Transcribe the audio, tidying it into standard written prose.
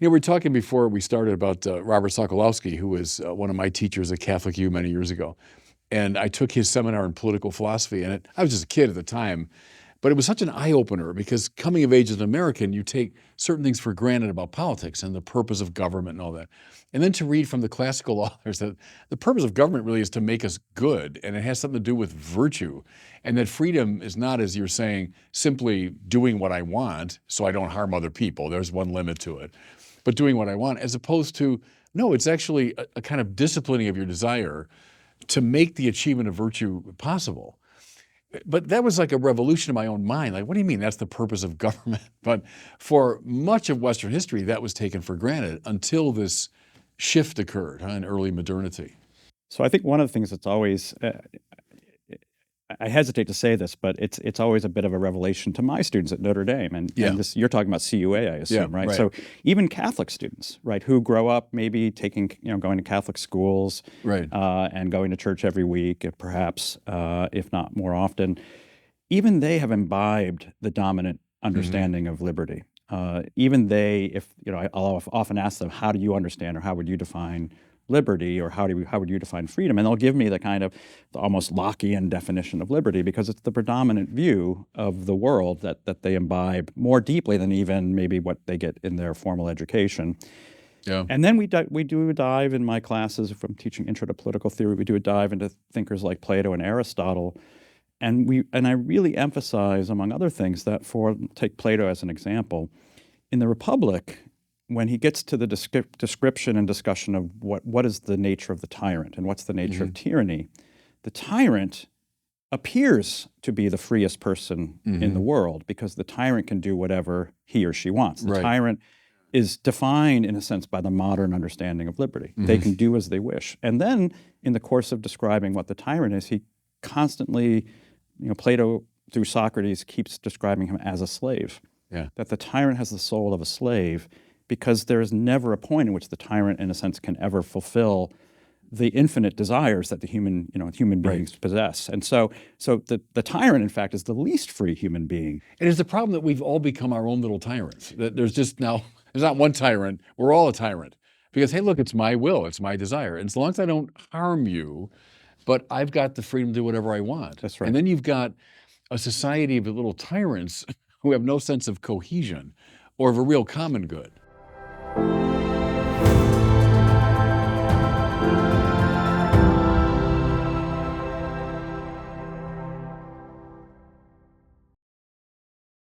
You know, we were talking before we started about Robert Sokolowski, who was one of my teachers at Catholic U many years ago. And I took his seminar in political philosophy, and I was just a kid at the time, but it was such an eye-opener because coming of age as an American, you take certain things for granted about politics and the purpose of government and all that. And then to read from the classical authors that the purpose of government really is to make us good, and it has something to do with virtue. And that freedom is not, as you're saying, simply doing what I want so I don't harm other people. There's one limit to it. But doing what I want, as opposed to, no, it's actually a kind of disciplining of your desire to make the achievement of virtue possible. But that was like a revolution in my own mind. Like, what do you mean that's the purpose of government? But for much of Western history, that was taken for granted until this shift occurred in early modernity. So I think one of the things that's always, I hesitate to say this, but it's always a bit of a revelation to my students at Notre Dame. And this, you're talking about CUA, I assume, right? So even Catholic students, right, who grow up maybe going to Catholic schools, and going to church every week, perhaps, if not more often, even they have imbibed the dominant understanding of liberty. Even they, I'll often ask them, how do you understand, or how would you define liberty, or how would you define freedom? And they'll give me the kind of the almost Lockean definition of liberty, because it's the predominant view of the world that they imbibe more deeply than even maybe what they get in their formal education. Yeah. And then we do a dive in my classes from teaching Intro to Political Theory. We do a dive into thinkers like Plato and Aristotle. And I really emphasize, among other things, that take Plato as an example, in the Republic, when he gets to the description and discussion of what is the nature of the tyrant and what's the nature of tyranny, the tyrant appears to be the freest person in the world, because the tyrant can do whatever he or she wants. The tyrant is defined, in a sense, by the modern understanding of liberty. They can do as they wish. And then, in the course of describing what the tyrant is, he constantly, Plato, through Socrates, keeps describing him as a slave. Yeah. That the tyrant has the soul of a slave, because there is never a point in which the tyrant, in a sense, can ever fulfill the infinite desires that the human beings possess. And so the tyrant, in fact, is the least free human being. And it's the problem that we've all become our own little tyrants. That there's not one tyrant. We're all a tyrant. Because, hey, look, it's my will. It's my desire. And as long as I don't harm you, but I've got the freedom to do whatever I want. That's right. And then you've got a society of little tyrants who have no sense of cohesion or of a real common good.